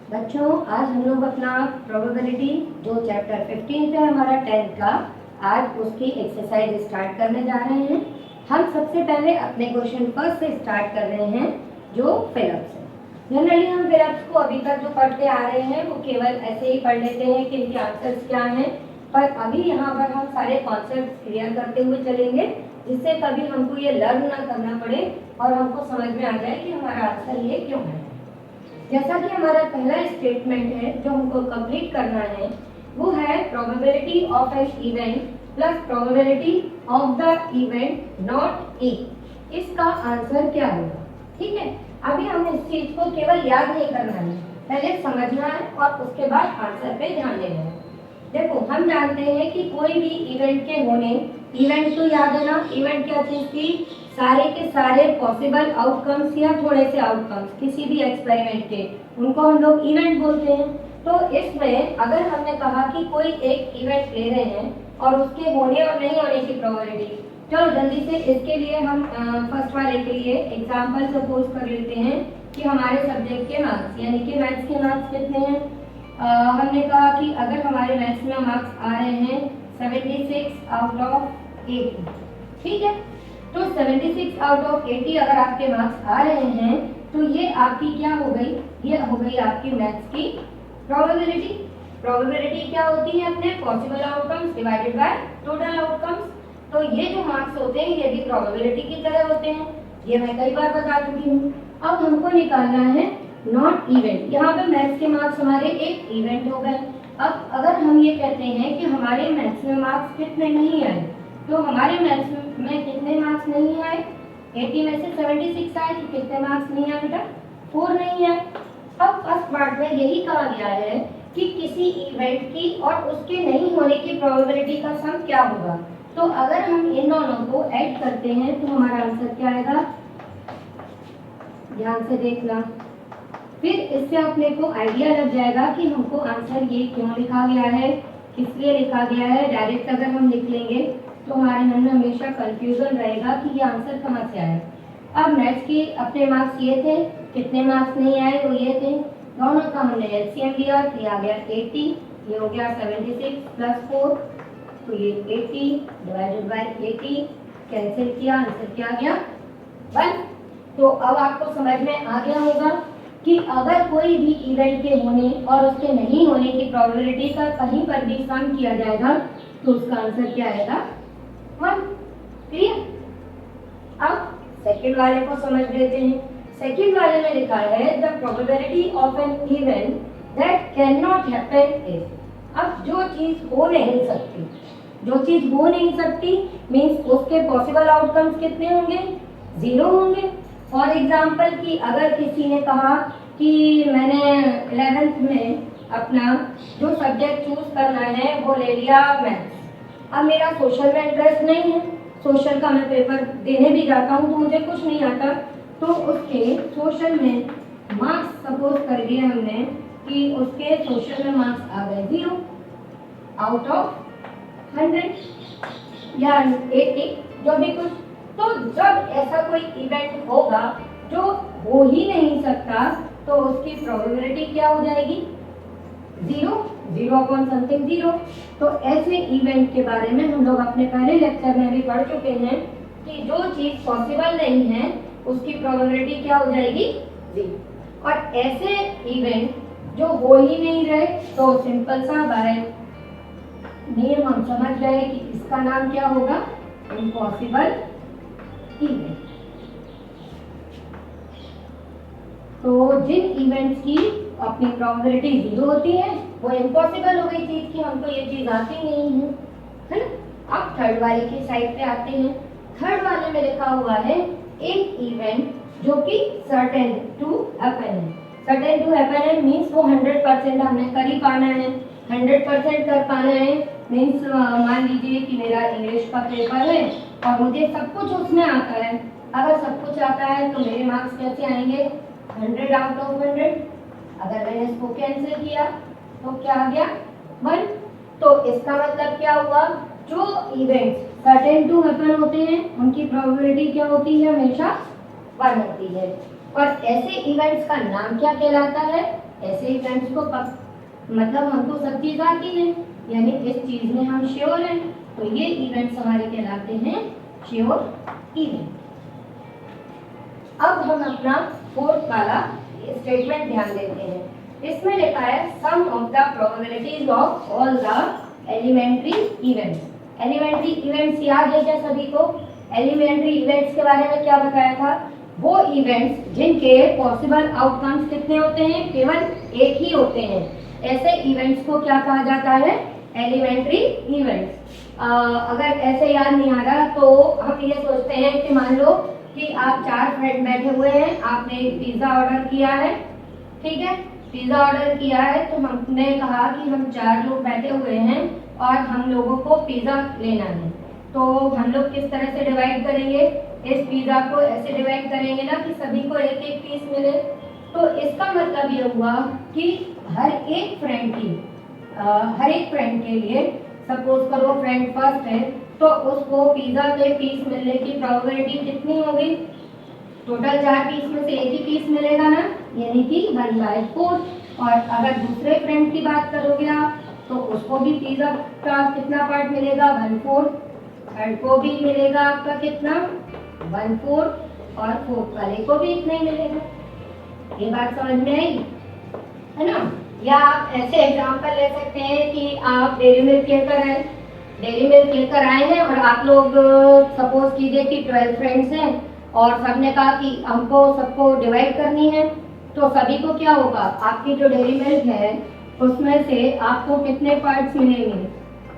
बच्चों, आज हम लोग अपना प्रोबेबिलिटी जो चैप्टर 15 है हमारा 10th का, आज उसकी एक्सरसाइज स्टार्ट करने जा रहे हैं। हम सबसे पहले अपने क्वेश्चन फर्स्ट से स्टार्ट कर रहे हैं जो फिलअप्स है। जनरली हम फिलअप्स को अभी तक जो पढ़ते आ रहे हैं वो केवल ऐसे ही पढ़ लेते हैं कि इनके आंसर्स क्या हैं, पर अभी यहाँ पर हम सारे कॉन्सेप्ट क्लियर करते हुए चलेंगे, जिससे कभी हमको ये लर्न ना करना पड़े और हमको समझ में आ जाए कि हमारा आंसर ये क्यों है। जैसा कि हमारा पहला स्टेटमेंट है जो हमको कंप्लीट करना है, वो है probability of an event plus probability of the event not a. इसका आंसर क्या होगा? ठीक है, अभी हम इस चीज को केवल याद नहीं करना है, पहले समझना है और उसके बाद आंसर पे ध्यान देना है। देखो, हम जानते हैं कि कोई भी इवेंट के होने, इवेंट तो याद है ना, इवेंट क्या चीज थी? सारे के सारे पॉसिबल आउटकम्स या थोड़े से आउटकम्स किसी भी एक्सपेरिमेंट के, उनको हम लोग इवेंट बोलते हैं। तो इसमें अगर हमने कहा कि कोई एक इवेंट ले रहे हैं और उसके होने और नहीं होने की प्रोबेबिलिटी, चलो जल्दी से इसके लिए हम फर्स्ट वाले के लिए एग्जांपल सपोज कर लेते हैं कि हमारे सब्जेक्ट के मार्क्स यानी कि मैथ्स के मार्क्स कितने हैं। हमने कहा कि अगर हमारे मैथ्स में मार्क्स आ रहे हैं 76 आउट ऑफ 80, ठीक है, तो 76 आउट ऑफ 80 अगर आपके मार्क्स आ रहे हैं तो ये आपकी क्या हो गई? ये हो गई आपकी मैथ्स की प्रोबेबिलिटी। प्रोबेबिलिटी क्या होती है? अपने possible outcomes divided by total outcomes. तो ये जो मार्क्स होते हैं ये भी प्रोबेबिलिटी की तरह होते हैं, ये मैं कई बार बता चुकी हूँ। अब हमको निकालना है नॉट इवेंट। यहाँ पे मैथ्स के मार्क्स हमारे एक इवेंट हो गए। अब अगर हम ये कहते हैं कि हमारे मैथ्स में मार्क्स कितने नहीं आए, तो हमारे मैथ्स में कितने मार्क्स नहीं आए? 80 में से 76 आए, तो कितने मार्क्स नहीं आए बेटा? 4 नहीं आए। अब फर्स्ट पार्ट में यही कहा गया है कि किसी इवेंट की और उसके नहीं होने की प्रोबेबिलिटी का सम क्या होगा। तो अगर हम इन दोनों को ऐड करते हैं तो हमारा आंसर क्या आएगा? ध्यान से देखना, फिर इससे अपने को आइडिया लग जाएगा कि हमको आंसर ये क्यों लिखा गया है, किस लिए लिखा गया है। डायरेक्ट अगर हम लिख लेंगे तो हमारे मन में हमेशा कंफ्यूजन रहेगा कि ये आंसर कहाँ से आया। अब मैथ्स के अपने मार्क्स ये थे, कितने मार्क्स नहीं आए वो ये थे, दोनों का हमने एलसीएम लिया, ये आ गया 80, ये हो गया 76 प्लस 4, तो ये 80 डिवाइडेड बाय 80, कैंसिल किया, आंसर क्या आ गया? 1। तो अब आपको समझ में आ गया होगा कि अगर कोई भी इवेंट के होने और उसके नहीं होने की प्रोबेबिलिटी का कहीं पर भी सम किया जाएगा तो उसका आंसर क्या आएगा? 1। क्लियर? अब सेकंड वाले को समझ लेते हैं। सेकंड वाले में लिखा है the probability of an event that can not happen is. अब जो चीज हो नहीं सकती, जो चीज हो नहीं सकती मीन्स उसके पॉसिबल आउटकम्स कितने होंगे? 0 होंगे। फॉर एग्जाम्पल कि अगर किसी ने कहा कि मैंने 11th में अपना जो सब्जेक्ट चूज करना है वो ले लिया मैथ्स, अब मेरा सोशल में इंटरेस्ट नहीं है, सोशल का मैं पेपर देने भी जाता हूँ तो मुझे कुछ नहीं आता, तो उसके सोशल में मार्क्स सपोज कर दिए हमने कि उसके सोशल में मार्क्स आ गए 0 आउट ऑफ 100 या 80, जो भी कुछ। तो जब ऐसा कोई इवेंट होगा जो हो ही नहीं सकता तो उसकी प्रोबेबिलिटी क्या हो जाएगी? 0, 0 अपॉन समथिंग 0। तो ऐसे इवेंट के बारे में हम लोग अपने पहले लेक्चर में भी पढ़ चुके हैं कि जो चीज पॉसिबल नहीं है उसकी प्रोबेबिलिटी क्या हो जाएगी? 0। और ऐसे इवेंट जो हो ही नहीं रहे तो सिंपल सा बाय नियम हम समझ गए कि इसका नाम क्या होगा? Impossible event. तो जिन इवेंट्स की अपनी प्रोबेबिलिटी 0 होती है वो इम्पॉसिबल हो गई चीज की, हमको ये चीज आती नहीं है ना। अब थर्ड वाले की साइड पे आते हैं। थर्ड वाले में लिखा हुआ है एक इवेंट जो कि सर्टेन टू हैपन है। सर्टेन टू हैपन है मीन्स वो 100% हमने कर ही पाना है, 100% कर पाना है मीन्स मान लीजिए कि मेरा इंग्लिश का पेपर है और मुझे सब कुछ उसमें आता है। अगर सब कुछ आता है तो मेरे मार्क्स कैसे आएंगे? 100 आउट ऑफ 100। अगर मैंने इसको कैंसिल किया तो क्या आ गया? 1। तो इसका मतलब क्या हुआ? जो इवेंट्स सर्टेन टू हैपन होते हैं उनकी प्रोबेबिलिटी क्या होती है? हमेशा 1 होती है। और ऐसे इवेंट्स का नाम क्या कहलाता है? ऐसे इवेंट्स को मतलब हमको सब चीज आती है, यानी इस चीज में हम श्योर हैं, तो ये इवेंट्स हमारे कहलाते हैं श्योर इवेंट। अब हम अपना फोर्थ वाला स्टेटमेंट ध्यान देते हैं। इसमें लिखा है sum of the probabilities of all the elementary events. Elementary events याद है क्या सभी को? एलिमेंट्री इवेंट्स के बारे में क्या बताया था? वो इवेंट्स जिनके पॉसिबल आउटकम्स कितने होते हैं? केवल एक ही होते हैं। ऐसे इवेंट्स को क्या कहा जाता है? Elementary events. अगर ऐसे याद नहीं आ रहा तो हम ये सोचते हैं कि मान लो कि आप 4 फ्रेंड बैठे हुए हैं, आपने एक पिज्ज़ा ऑर्डर किया है, ठीक है, पिज्ज़ा ऑर्डर किया है, तो हमने कहा कि हम 4 लोग बैठे हुए हैं और हम लोगों को पिज़्ज़ा लेना है। तो हम लोग किस तरह से डिवाइड करेंगे? इस पिज़्ज़ा को ऐसे डिवाइड करेंगे ना कि सभी को एक एक पीस मिले। तो इसका मतलब ये हुआ कि हर एक फ्रेंड के लिए, सपोज करो फ्रेंड फर्स्ट है, तो उसको पिज़्ज़ा के पीस मिलने की प्रोबेबिलिटी कितनी होगी? टोटल 4 पीस में से एक ही पीस मिलेगा ना, यानी कि 1/4। और अगर दूसरे फ्रेंड की बात करोगे आप, तो उसको भी पिज़्ज़ा का कितना पार्ट मिलेगा? 1/4। थर्ड को भी मिलेगा आपका कितना? 1/4। और फोर्थ वाले को भी इतना ही मिलेगा। ये बात समझ में आई है ना? या आप ऐसे एग्जांपल ले सकते हैं कि आप डेयरी मिल्क लेकर आए हैं और आप लोग सपोज कीजिए कि 12 फ्रेंड्स हैं और सबने कहा कि हमको सबको डिवाइड करनी है। तो सभी को क्या होगा? आपकी जो डेयरी मिल्क है उसमें से आपको कितने पार्ट्स मिलेंगे?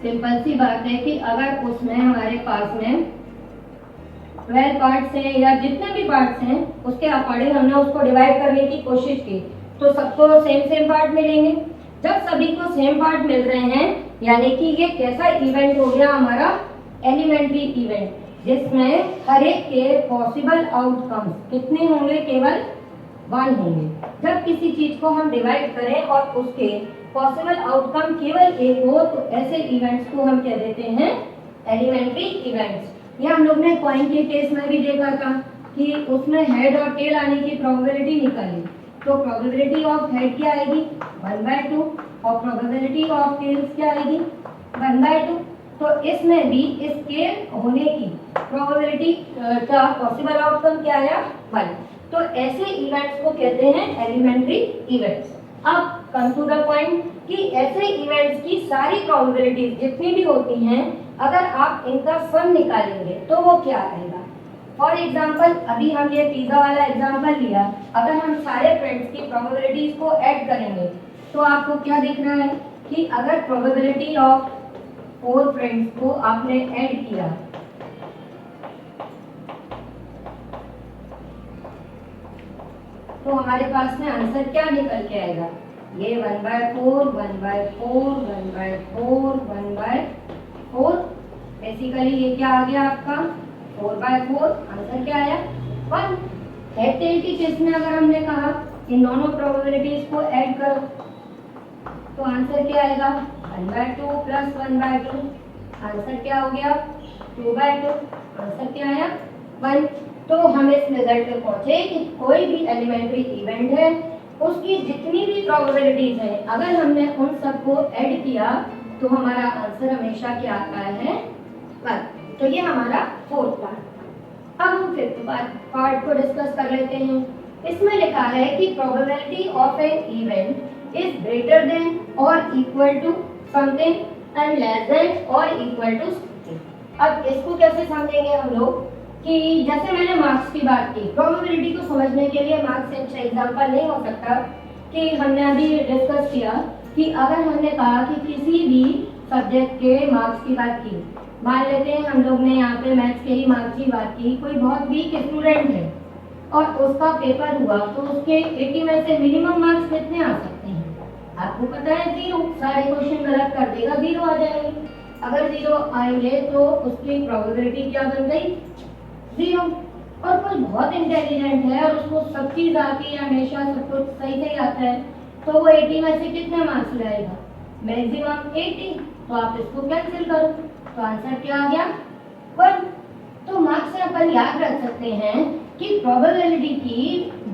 सिंपल सी बात है कि अगर उसमें हमारे पास में 12 पार्ट्स हैं या जितने भी पार्ट्स हैं उसके अकॉर्डिंग हमने उसको डिवाइड करने की कोशिश की, तो सबको सेम पार्ट मिलेंगे। जब सभी को सेम पार्ट मिल रहे हैं, यानी कि ये कैसा इवेंट हो गया? हमारा एलिमेंट्री इवेंट, जिसमें हर एक के पॉसिबल आउटकम्स कितने होंगे? केवल 1 होंगे। जब किसी चीज को हम डिवाइड करें और उसके पॉसिबल आउटकम केवल एक हो, तो ऐसे इवेंट्स को हम कह देते हैं एलिमेंट्री इवेंट्स। ये हम लोग ने कॉइन के केस में भी देखा था कि उसमें हेड और टेल आने की प्रोबेबिलिटी निकाली। तो प्रोबेबिलिटी ऑफ हेड क्या आएगी? 1/2। और प्रोबेबिलिटी ऑफ टेल्स क्या आएगी? 1/2। तो इसमें भी इसके होने की प्रोबेबिलिटी का पॉसिबल आउटकम क्या आया? 1। तो ऐसे इवेंट्स को कहते हैं एलिमेंट्री इवेंट्स। अब कम टू द पॉइंट कि ऐसे इवेंट्स की सारी प्रोबेबिलिटीज जितनी भी होती हैं, अगर आप इनका सम निकालेंगे तो वो क्या आएगा? फॉर एग्जाम्पल, अभी हम ये पिज्जा वाला एग्जाम्पल लिया, अगर हम सारे फ्रेंड्स की प्रोबेबिलिटीज को ऐड करेंगे तो आपको क्या दिख रहा है कि अगर प्रोबेबिलिटी ऑफ 4 फ्रेंड्स को आपने ऐड किया तो हमारे पास में आंसर क्या निकल के आएगा? ये 1/4, 1/4, 1/4, 1/4। बेसिकली ये क्या आ गया आपका? 4/4। आंसर क्या आया? 1। हेड टेल की केस में अगर हमने कहा इन दोनों प्रोबेबिलिटीज को ऐड करो तो आंसर क्या आएगा? 1/2 प्लस 1/2। आंसर क्या हो गया? 2/2। आंसर क्या आया? 1। तो हम इस रिजल्ट पे पहुंचे कि कोई भी एलिमेंट्री इवेंट है, उसकी जितनी भी प्रोबेबिलिटीज हैं, अगर हमने उन सबको ऐड किया तो हमारा आंसर हमेशा क्या आता है? 1। तो ये हमारा फोर्थ पार्ट। अब हम फिफ्थ पार्ट को डिस्कस कर लेते हैं। इसमें लिखा है कि probability of an event is greater than और equal to something and less than और इक्वल टू समथिंग। अब इसको कैसे समझेंगे हम लोग कि जैसे मैंने मार्क्स की बात की, प्रोबेबिलिटी को समझने के लिए मार्क्स से अच्छा एग्जांपल नहीं हो सकता। कि हमने अभी डिस्कस किया कि अगर हमने कहा कि किसी भी सब्जेक्ट के मार्क्स की बात की, मान लेते हैं हम लोग ने यहाँ पे मैथ्स के ही मार्क्स की बात की, कोई बहुत वीक स्टूडेंट है और उसका पेपर हुआ तो उसके 80 में से मिनिमम मार्क्स कितने आ सकते हैं? आपको पता है 0। सारे क्वेश्चन गलत कर देगा, 0 आ जाएंगे। अगर 0 आएंगे तो उसकी प्रोबेबिलिटी क्या बन गई? 0। और कोई बहुत इंटेलिजेंट है और उसको सब चीज आती है, हमेशा सब कुछ सही से आता है, तो वो 80 में से कितने मार्क्स लाएगा? मैक्सिमम 80। तो आप इसको कैंसिल करो तो आंसर क्या आ गया? 1। तो मार्क्स से अपन याद रख सकते हैं कि प्रोबेबिलिटी की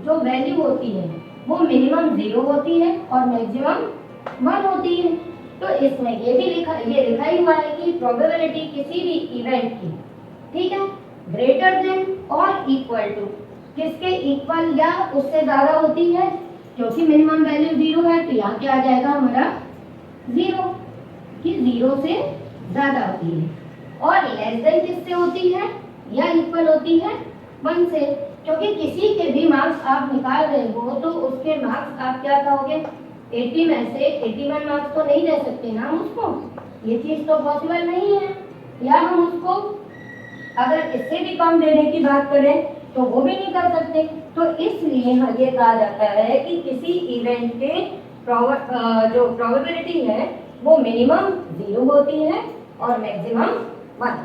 जो वैल्यू होती है वो मिनिमम 0 होती है और मैक्सिमम 1 होती है। तो इसमें ये लिखा ही हुआ है कि प्रोबेबिलिटी किसी भी इवेंट की, ठीक है, ग्रेटर देन और इक्वल टू, किसके इक्वल या उससे ज्यादा होती है, क्योंकि मिनिमम वैल्यू 0 है तो यहाँ क्या आ जाएगा हमारा 0, कि 0 से ज्यादा होती है। और लेस देन किससे होती है या इक्वल होती है 1 से, क्योंकि किसी के भी मार्क्स आप निकाल रहे हो तो उसके मार्क्स आप क्या कहोगे, 80 में से 81 मार्क्स तो नहीं दे सकते ना हम उसको, ये चीज तो पॉसिबल नहीं है। या हम उसको अगर इससे भी कम देने की बात करें तो वो भी नहीं कर सकते। तो इसलिए ये कहा जाता है कि किसी इवेंट के जो प्रोबेबिलिटी है वो मिनिमम 0 होती है और मैक्सिमम 1।